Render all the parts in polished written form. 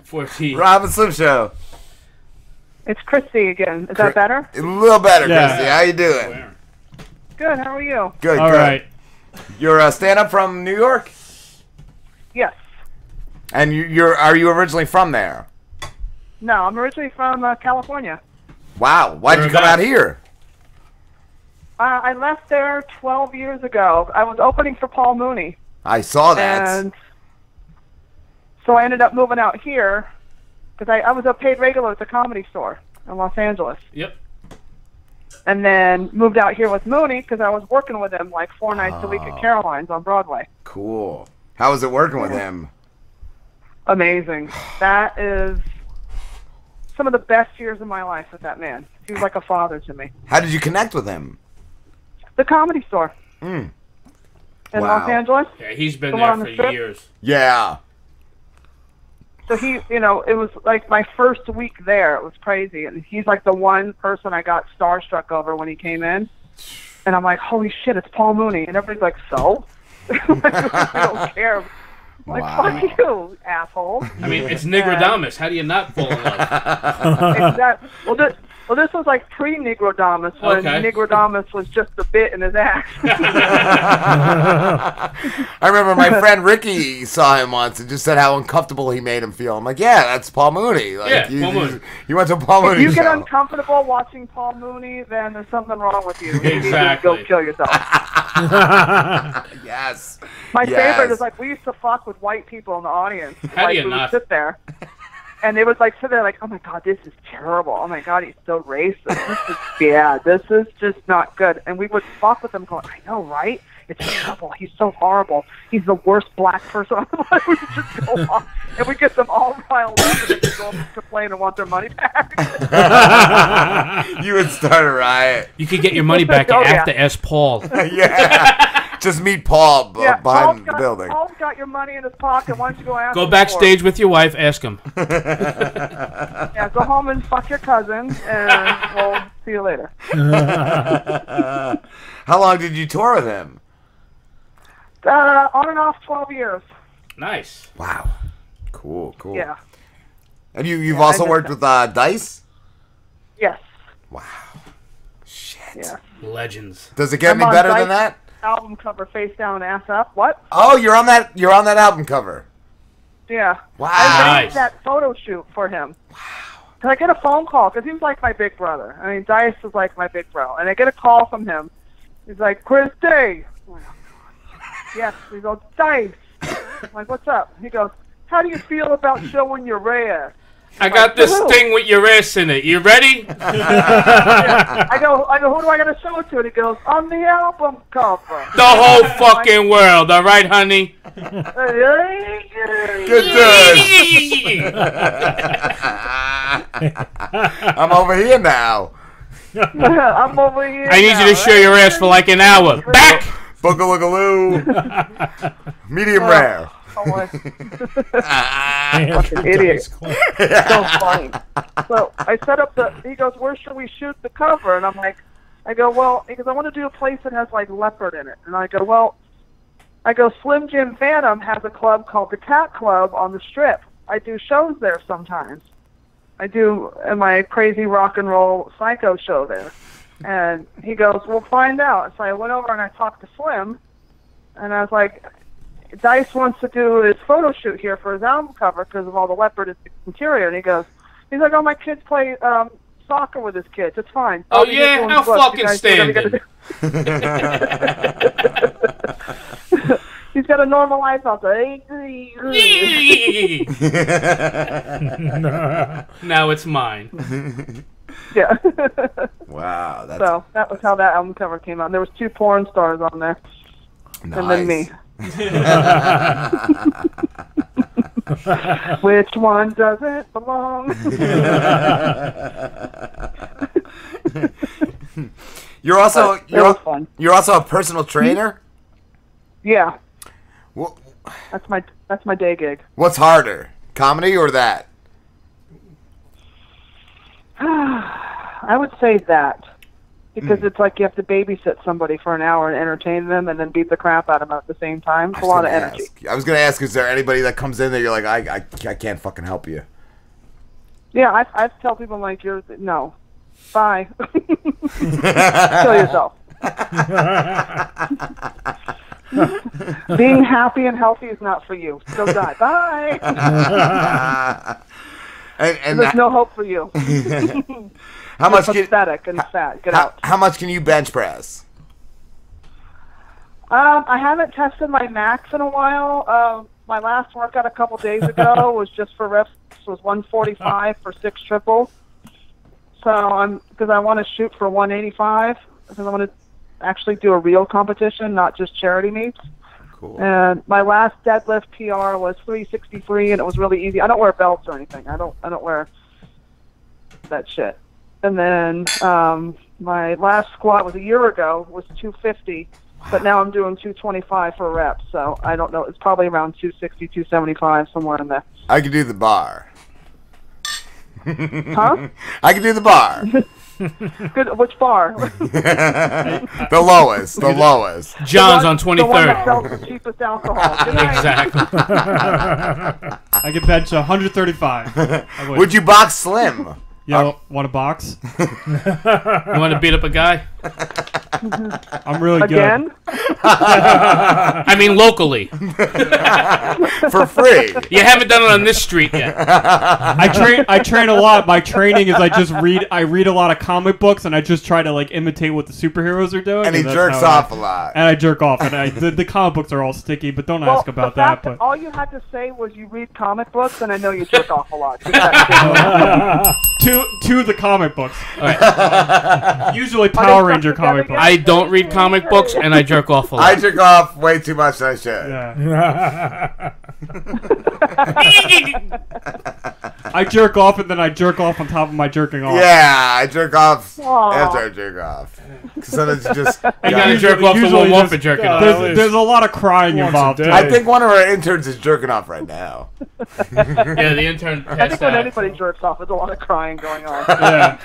14. Rob and Slim Show. It's Christy again. Is that better? A little better, Christy. How you doing? Good. How are you? Good. All right. You're a stand-up from New York, Yes. and are you originally from there? No, I'm originally from California. Wow. Why'd you come out here? I left there 12 years ago. I was opening for Paul Mooney. I saw that. And so I ended up moving out here because I was a paid regular at the Comedy Store in Los Angeles. Yep. And then moved out here with Mooney because I was working with him like 4 nights a week at Caroline's on Broadway. Cool. How was it working with him? Amazing. That is some of the best years of my life with that man. He was like a father to me. How did you connect with him? The Comedy Store. In Los Angeles. Yeah, he's been there for years. Yeah. So he, you know, it was like my first week there. It was crazy. And he's like the one person I got starstruck over when he came in. And I'm like, holy shit, it's Paul Mooney. And everybody's like, so? I don't care. I'm like, fuck you, asshole. I mean, it's Negrodamus. How do you not fall in love? Exactly. Well, this was like pre-Negrodamus when Negrodamus was just a bit in his act. I remember my friend Ricky saw him once and just said how uncomfortable he made him feel. I'm like, yeah, that's Paul Mooney. Like, Paul Mooney. You went to a Paul Mooney If you get show. uncomfortable watching Paul Mooney, then there's something wrong with you. You need to Exactly. go kill yourself. Yes. My favorite is like we used to fuck with white people in the audience. How like, do you we not? would sit there. And they would like sit there like, oh my god, this is terrible. Oh my god, he's so racist. This is just not good. And we would fuck with them going, I know, right? It's terrible. He's so horrible. He's the worst black person on the planet. We would just go off and we get them all riled up and they go and complain and want their money back. You would start a riot. You could get your money back after S. Paul. Yeah. Just meet Paul behind the building. Paul's got your money in his pocket. Why don't you go ask Go him backstage for it? with your wife. Ask him. Yeah, go home and fuck your cousin, and we'll see you later. How long did you tour with him? On and off 12 years. Nice. Wow. Cool. Yeah. And you've also worked with Dice? Yes. Wow. Shit. Yeah. Legends. Does it get any better than that? Album cover, face down, ass up. What? Oh, you're on that album cover. Yeah. Wow. I made that photo shoot for him. Wow. Cause I get a phone call because he was like my big brother. I mean, Dice was like my big bro, and I get a call from him. He's like, Christy. Yes. He goes, Dice. I'm like, what's up? He goes, how do you feel about showing your ass? I got this thing with your ass in it. You ready? Yeah. I go, who do I got to show it to? And he goes, on the album cover. The whole fucking world, all right, honey? Good. I'm over here now. I'm over here. I need you to show your ass for like an hour. Back! Boogaloogaloo. Medium rare. Fucking idiot. So funny. So I set up he goes, where should we shoot the cover? And I'm like, I go, well, because I want to do a place that has like leopard in it. And I go, well, Slim Jim Phantom has a club called the Cat Club on the Strip. I do shows there sometimes. I do in my crazy rock and roll psycho show there. And he goes, we'll find out. So I went over and I talked to Slim, and I was like, Dice wants to do his photo shoot here for his album cover because of all the leopard interior. And he's like, oh, my kids play soccer with his kids. It's fine. Oh, yeah? How fucking standing. He's got a normal life out there. Now it's mine. Yeah. Wow. So that was how that album cover came out. There was 2 porn stars on there. Nice. And then me. Which one doesn't belong? You're also fun. You're also a personal trainer? Yeah. Well, that's my day gig. what's harder, comedy or that? I would say that because it's like you have to babysit somebody for an hour and entertain them and then beat the crap out of them at the same time. It's a lot of energy. I was going to ask, is there anybody that comes in there you're like, I can't fucking help you? Yeah, I tell people, like, no. Bye. Kill yourself. Being happy and healthy is not for you. So die. Bye. and there's no hope for you. How much? Pathetic and fat. Get out. How much can you bench press? I haven't tested my max in a while. My last workout a couple days ago was just for reps. Was 145 for 6 triples. So because I want to shoot for 185 because I want to actually do a real competition, not just charity meets. Cool. And my last deadlift PR was 363, and it was really easy. I don't wear belts or anything. I don't wear that shit. And then my last squat was a year ago, was 250, but now I'm doing 225 for reps. So I don't know. It's probably around 260, 275, somewhere in there. I could do the bar. Huh? I can do the bar. Good. Which bar? The lowest. The lowest. John's on 23rd. The one that sells the cheapest alcohol. Good night. Exactly. I can bench 135. Would you box Slim? Yo, want a box? You want to beat up a guy? I'm really Again? good. I mean, locally. For free. You haven't done it on this street yet. I train a lot. My training is I read a lot of comic books and I just try to like imitate what the superheroes are doing. And he that's jerks how off a lot. And I jerk off. And the comic books are all sticky, but don't ask about the that. fact But all you had to say was you read comic books, and I know you jerk off a lot. to the comic books. Right. Usually Power Ranger comic books. I don't read comic books, and I jerk off a lot. I jerk off way too much than I should. Yeah. I jerk off and then I jerk off on top of my jerking off. Yeah, I jerk off Aww. after I jerk off. Sometimes you just... You gotta jerk off the usually one just- for jerking yeah, off. There's a lot of crying Once a involved. day. I think one of our interns is jerking off right now. Yeah, the intern I has think when that. anybody jerks off, there's a lot of crying going on. Yeah.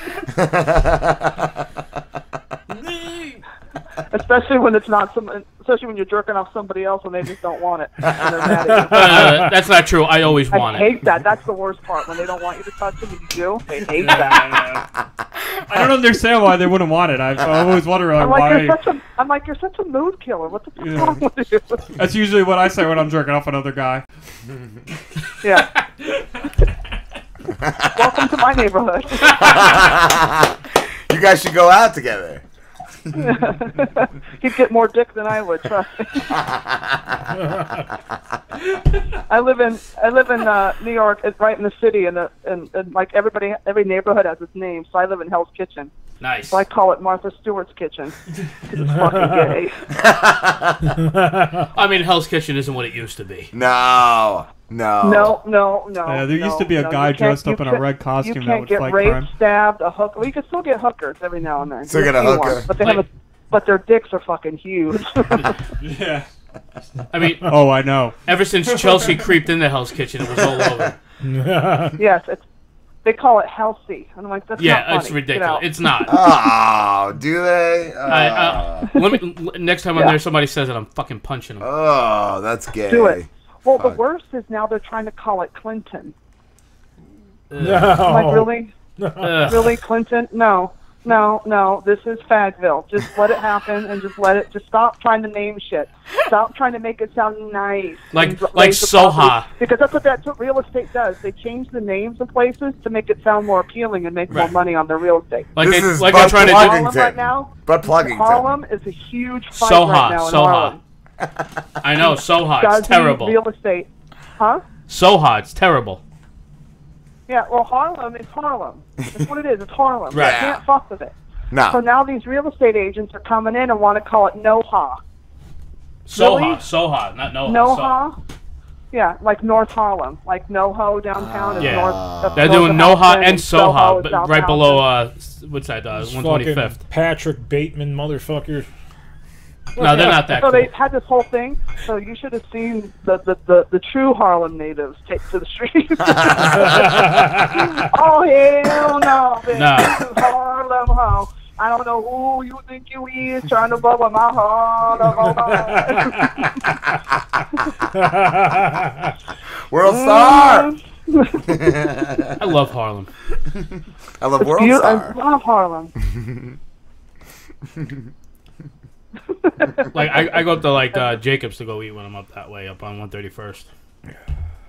Especially when it's not especially when you're jerking off somebody else and they just don't want it. And they're mad at you. That's not true. I always want I it. hate that. That's the worst part. When they don't want you to touch them and you do, they hate that. I don't understand why they wouldn't want it. I always wonder I'm why. like, you're such a mood killer. What the fuck's Yeah. wrong with you? That's usually what I say when I'm jerking off another guy. Yeah. Welcome to my neighborhood. You guys should go out together. He'd get more dick than I would. Trust me. I live in New York. It's right in the city, and like every neighborhood has its name. So I live in Hell's Kitchen. Nice. So I call it Martha Stewart's Kitchen. It's fucking gay. I mean, Hell's Kitchen isn't what it used to be. No. No. Yeah, there used to be a guy dressed up in a red costume that would You fight can't get raped, crime. stabbed, a hooker. Well, you can still get hookers every now and then. Still get a Few hooker. ones, but they have but their dicks are fucking huge. Yeah. I mean, Oh, I know. ever since Chelsea creeped into Hell's Kitchen, it was all over. Yes, they call it healthy. And I'm like, that's not Yeah, funny. it's Get ridiculous. out. It's not. Oh, do they? Next time when somebody says it, I'm fucking punching them. Oh, that's gay. Do it. Well, the Fuck. worst is now they're trying to call it Clinton. No. I'm like, really? Ugh. Really, Clinton? No. This is Fagville. Just let it happen and just stop trying to name shit. Stop trying to make it sound nice. Like and raise the Soha. property. Because that's what real estate does. They change the names of places to make it sound more appealing and make more money on their real estate. Like This they, is like they're Bud trying to Harlem Pluggington. right now. Bud Pluggington. Harlem is a huge fight Soha, right now in Soha. Harlem. do. I know, Soha. It's Does terrible. real estate. Huh? Soha. It's terrible. Yeah, well, Harlem is Harlem. That's what it is. It's Harlem. Right. You can't fuck with it. No. So now these real estate agents are coming in and want to call it NoHa. Soha. Really? Soha, not Noha. NoHa? Yeah, like North Harlem. Like NoHo downtown is Yeah. North. They're north doing of Noha Houston, and Soha, is but South right Houston. below, what's that, These 125th. fucking Patrick Bateman motherfucker. No, they're not that So cool. they had this whole thing. So you should have seen the true Harlem natives take to the streets. Oh hell no, bitch. No. Harlem ho. I don't know who you think you is trying to bubble my heart. World star. I love Harlem. I love World I Star. love Harlem. Like I go up to like Jacobs to go eat when I'm up that way, up on 131st.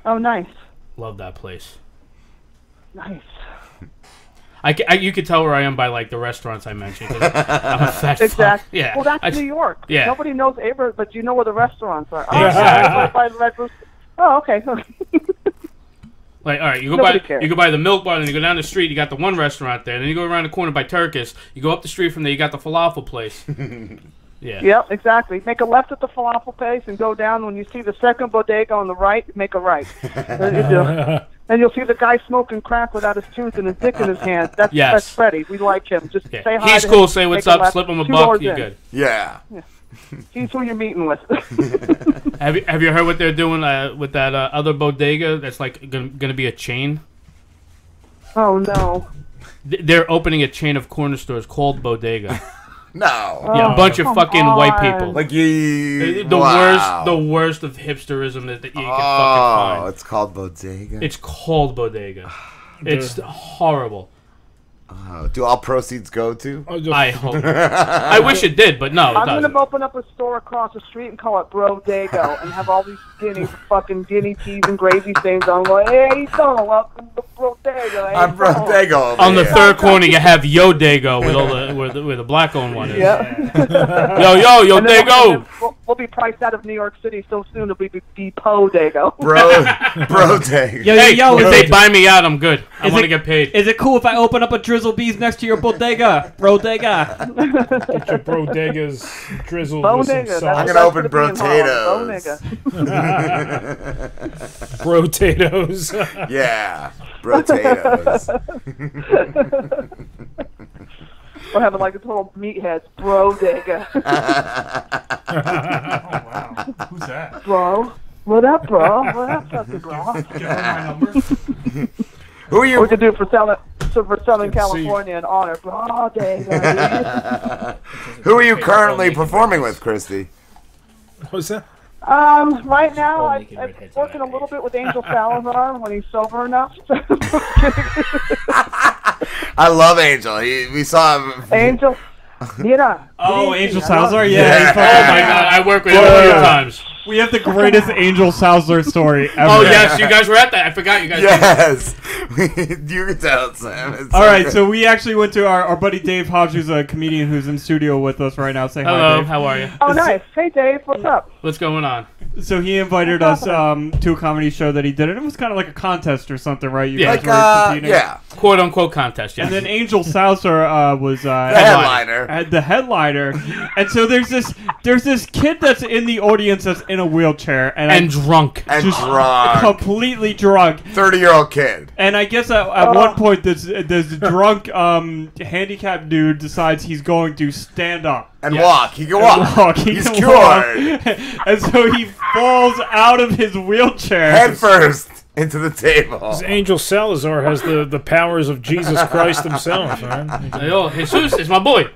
Oh, nice. Love that place. Nice. You could tell where I am by like the restaurants I mentioned. 'Cause I'm a fat fuck. Exactly. Yeah. Well, that's New York. Yeah. Nobody knows Avery, but you know where the restaurants are. Oh, Exactly. by the Red Rooster. Oh, okay. Like, all right, you go Nobody by cares. you go by the Milk Bar, then you go down the street. You got the one restaurant there. Then you go around the corner by Turkish. You go up the street from there. You got the falafel place. Yeah. Yep, exactly. Make a left at the falafel place and go down. When you see the second bodega on the right, make a right. And you'll see the guy smoking crack without his tooth and his dick in his hand. That's Freddie. We like him. Just Yeah. say hi. He's to cool. him, Say what's make up. left, Slip him a 2 buck. doors You're in. good. Yeah. He's who you're meeting with. Have you heard what they're doing with that other bodega? That's like gonna be a chain. Oh no. They're opening a chain of corner stores called Bodega. No. Yeah, a bunch of come fucking white on. people. Like you. The worst of hipsterism that you can fucking find. It's called Bodega. It's called Bodega. It's horrible. Oh, do all proceeds go to? I hope. I wish it did, but no, it I'm doesn't. gonna open up a store across the street and call it Brodago and have all these fucking guinea peas and gravy stains on. Like, hey, so welcome to Brodago. Hey, I'm Bodega. On the third corner, you have Yo Dago with all where the black owned one is. Yeah. Yo And then Dago. we'll be priced out of New York City so soon. It'll be Podago. Bodega. Yo, If they buy me out, I'm good. I Is want to it- get paid. Is it cool if I open up a Drizzle Bees next to your bodega? Bodega. Get your bodegas drizzled with some Bodega. sauce. I'm gonna open Brotatoes. Potatoes. Yeah, potatoes. We'll have it like a total meatheads. Bodega. Wow. Who's that? Bro. What up, bro? What up, fucking bro? Who are you? We could do it for Southern California in honor. Bodega. Who are you currently performing with, Christy? What's that? Right now, I'm working a little bit with Angel Salazar when he's sober enough. I love Angel. We saw him. Angel, mira. Oh, Angel I love Salazar? you. Yeah. Oh my god, I work with him a few times. We have the greatest Angel Salazar story ever. Oh yes, you guys were at that. I forgot you guys. Yes. You can tell, Sam. It's All right, good. so we actually went to our buddy Dave Hobbs, who's a comedian who's in studio with us right now. Say hi, Hello, Dave. how are you? Oh, nice. Hey, Dave, what's up? What's going on? So he invited us to a comedy show that he did, and it was kind of like a contest or something, right? You Yeah. guys were competing. Yeah. Quote unquote contest, yes. And then Angel Salazar was The headliner. the headliner, and so there's this kid that's in the audience that's in a wheelchair and drunk. And just drunk. completely drunk. 30-year-old kid. And I guess at one point this drunk handicapped dude decides he's going to stand up. And Yes. walk. He can walk. He He's can cured. walk. And so he falls out of his wheelchair. Head first into the table. This Angel Salazar has the powers of Jesus Christ himself, man. Yo, Jesus is my boy.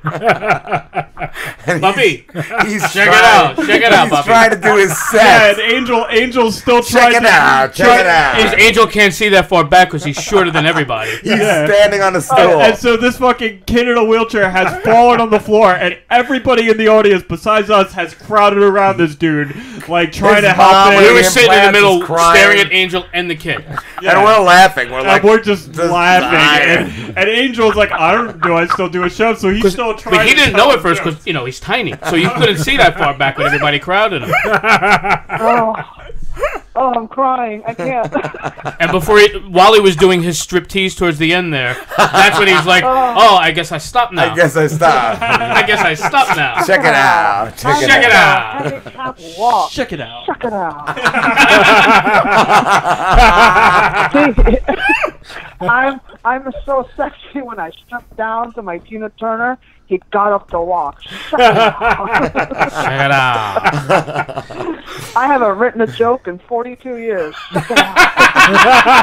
And Papi, he's check it out. Check it out, He's Papi. trying to do his Yeah, set. and Angel's still Check trying it out. Check it His out. angel can't see that far back because he's shorter than everybody. He's Yeah. standing on a stool. And so this fucking kid in a wheelchair has fallen on the floor, and everybody in the audience besides us has crowded around this dude, like trying His to help mom him. We The were sitting in the implants middle is crying. staring at Angel and the kid. And we're laughing. We're like, And we're just laughing, dying. and Angel's like, I still do a show, so he's still trying. But he to didn't tell know him at first jokes. because, he's tiny. So you couldn't see that far back with everybody crowded him. Oh, I'm crying. I can't. And while he was doing his striptease towards the end there, that's when he's like, oh, I guess I stopped now. I guess I stopped. I guess I stopped now. Check it out. Check Check it out. I can't walk. Check it out. Check it out. I'm so sexy when I stripped down to my Tina Turner. He got up to walk. Check it out. Check it out. I haven't written a joke in 42 years. Check it out.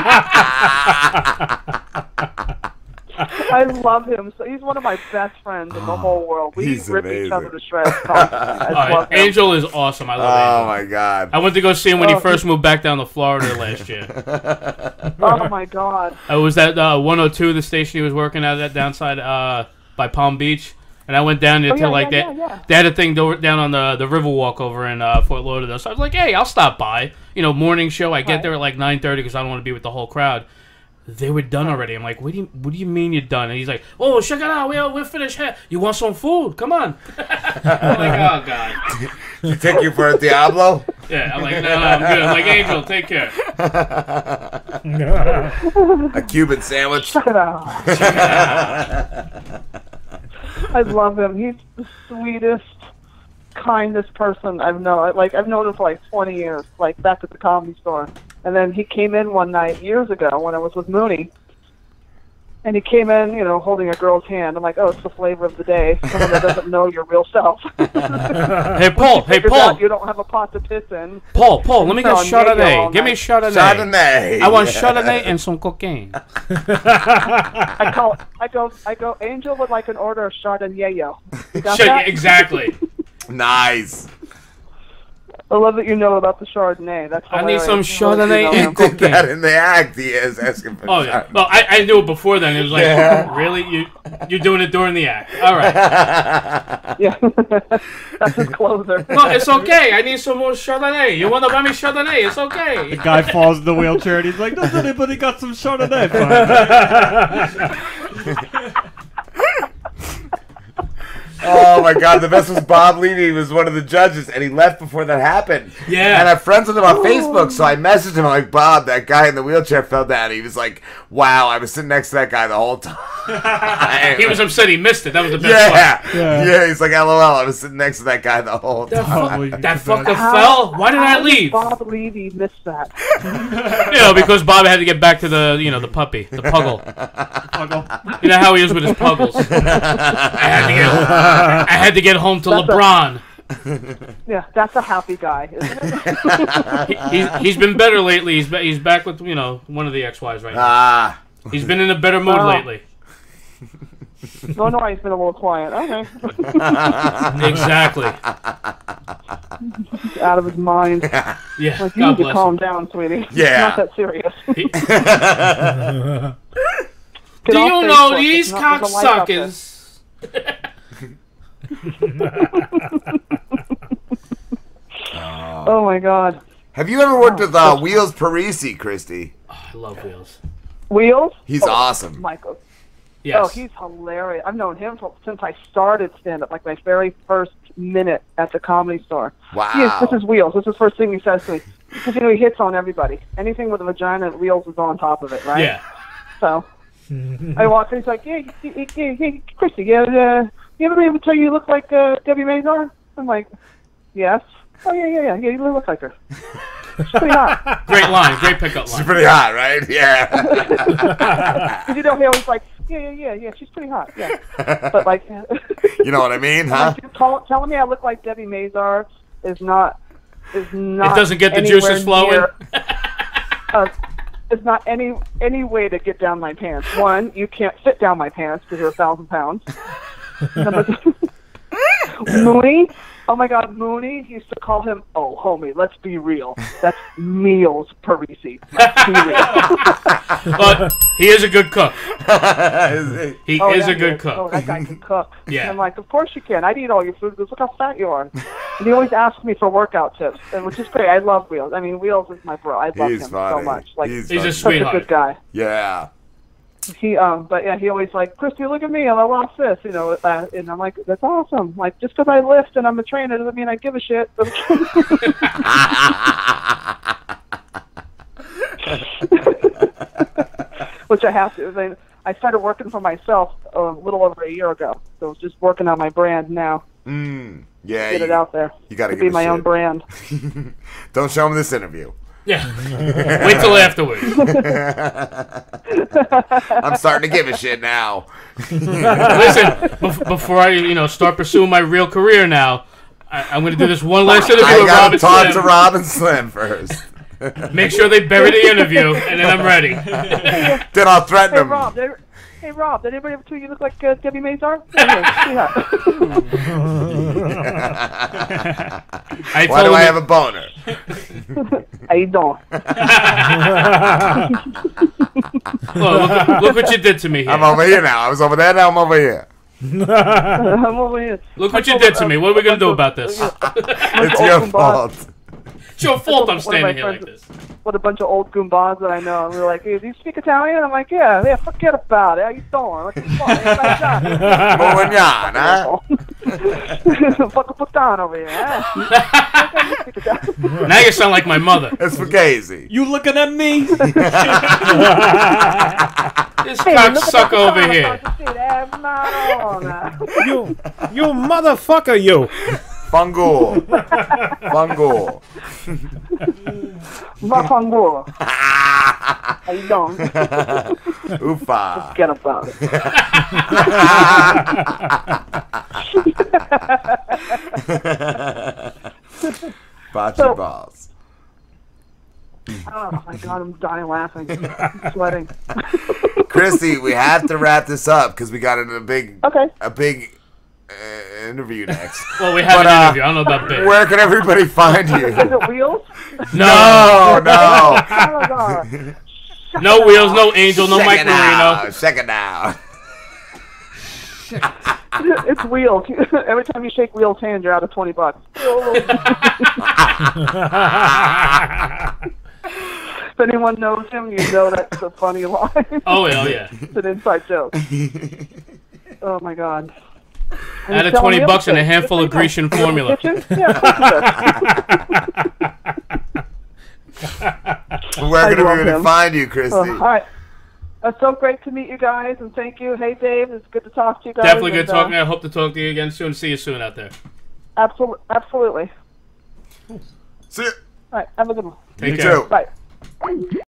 I love him. So he's one of my best friends in the whole world. We He's rip amazing. each other to shreds constantly. I love him. Angel is awesome. I love Oh Angel. my God. I went to go see him when he first moved back down to Florida last year. Oh my God. I was at 102, the station he was working at downside by Palm Beach. And I went down there to like that. They had a thing down on the Riverwalk over in Fort Lauderdale. So I was like, hey, I'll stop by. You know, morning show. I get there at like 9:30 because I don't want to be with the whole crowd. They were done already. I'm like, what do you mean you're done? And he's like, oh, check it out. We're finished. Hey, you want some food? Come on. I'm like, oh, God. You take you for a Diablo? Yeah, I'm like, no, I'm good. I'm like, Angel, take care. A Cuban sandwich? Check it out. I love him. He's the sweetest, kindest person I've known. Like, I've known him for like 20 years, like back at the Comedy Store. And then he came in one night years ago when I was with Mooney. And he came in, you know, holding a girl's hand. I'm like, oh, it's the flavor of the day. Someone that doesn't know your real self. Hey, Paul. You don't have a pot to piss in. Paul, let me get Chardonnay. Give me Chardonnay. Chardonnay. I want Chardonnay and some cocaine. I go, Angel would like an order of Chardonnay. You got that? Exactly. Nice. I love that you know about the Chardonnay. That's I need some hilarious. Chardonnay You know and him. Did that in the act. He is asking for Oh, yeah. Well, I knew it before then. It was like, really? You're doing it during the act. All right. Yeah. That's his closer. No, it's okay. I need some more Chardonnay. You want to buy me Chardonnay? It's okay. The guy falls in the wheelchair and he's like, does anybody got some Chardonnay? Oh my God, the best was Bob Levy. He was one of the judges, and he left before that happened. Yeah. And I'm friends with him on Facebook, so I messaged him. I'm like, Bob, that guy in the wheelchair fell down. He was like, wow, I was sitting next to that guy the whole time. He was upset he missed it. That was the best part. Yeah. He's like, LOL, I was sitting next to that guy the whole time. That fucker fell? Why did I leave? Bob Levy missed that. You know, because Bob had to get back to the, you know, the puppy, the puggle. You know how he is with his puggles. I had to get home to LeBron. Yeah, that's a happy guy, isn't it? He's been better lately. He's back with, you know, one of the ex-wives right now. Ah. He's been in a better mood lately. No, he's been a little quiet. Okay. Exactly. He's out of his mind. Yeah, Like, you God need to bless calm him. down, sweetie. Yeah. It's not that serious. Do you know these cocksuckers? Oh my God. Have you ever worked with Wheels Parisi, Christy? Oh, I love Wheels. Wheels? He's awesome. Michael. Yes. Oh, he's hilarious. I've known him since I started stand-up, like my very first minute at the Comedy Store. Wow. This is Wheels. This is the first thing he says to me. Because, you know, he hits on everybody. Anything with a vagina, Wheels is on top of it, right? Yeah. So I walk in, he's like, hey, Christy, you ever been able to tell you look like Debbie Mazar? I'm like, yes. Oh, yeah, you look like her. She's pretty hot. Great line. Great pickup line. She's pretty hot, right? Yeah. Because, you know, he always like, yeah, she's pretty hot, yeah. But, like... You know what I mean, huh? Telling me I look like Debbie Mazar is not... It doesn't get the juices flowing? It's not any way to get down my pants. One, you can't fit down my pants because you're 1,000 pounds. Mooney, oh my God, Mooney used to call him, oh, homie, let's be real. That's Meals Parisi. Let's be real. But he is a good cook. He is yeah, a good cook. Oh, that guy can cook. Yeah. And I'm like, of course you can. I'd eat all your food. He goes, look how fat you are. And he always asks me for workout tips, which is great. I love Wheels. I mean, Wheels is my bro. I love him so much. Like, He's a such a good guy. Yeah. But yeah, he always like, Christy, look at me, I lost this, you know, and I'm like, that's awesome. Like, just because I lift and I'm a trainer doesn't mean I give a shit. Which I have to. I started working for myself a little over a year ago, so just working on my brand now. Yeah. Get it out there. You got to be my own brand. Don't show him this interview. Yeah. Wait till afterwards. I'm starting to give a shit now. Listen, before I, start pursuing my real career now, I'm going to do this one last interview I with got Robin to talk Slim. to Robin Slim first. Make sure they bury the interview, and then I'm ready. Then I'll threaten him. Rob, Hey, Rob, did anybody ever tell you look like Debbie Mazar? Yeah. Why do I have a boner? How you doing? Look what you did to me here. I'm over here now. I was over there, now I'm over here. I'm over here. Look what you did to me. What are we going to do about this? It's your fault. It's your fault I'm standing here like this. With a bunch of old goombas that I know. And we were like, hey, do you speak Italian? I'm like, yeah, forget about it. How you doing? Like, Fuck puttana over here, huh? Now you sound like my mother. It's Fugazi. You looking at me? This cocksucker over here. You motherfucker, you. Fungal. Fungal. Fungal. How you doing? Oofa. Forget about it. Bocce balls. Oh my God, I'm dying laughing. I'm sweating. Christy, we have to wrap this up because we got a big interview next. Well, we have an interview. I don't know about big. Where can everybody find you? Is it Wheels? No. Oh my God. No Wheels, no Angel, no Mike Marino. Second down. It's Wheels. Every time you shake Wheels' hand, you're out of $20. If anyone knows him, you know that's a funny line. Oh, yeah. It's an inside joke. Oh my God. Out of $20 and a handful of Grecian formula. Where can everybody find you, Christy? All right. It's so great to meet you guys, and thank you. Hey, Dave, it's good to talk to you guys. Definitely good talking. I hope to talk to you again soon. See you soon out there. Absolutely. See you. All right, have a good one. Take care. Too. Bye.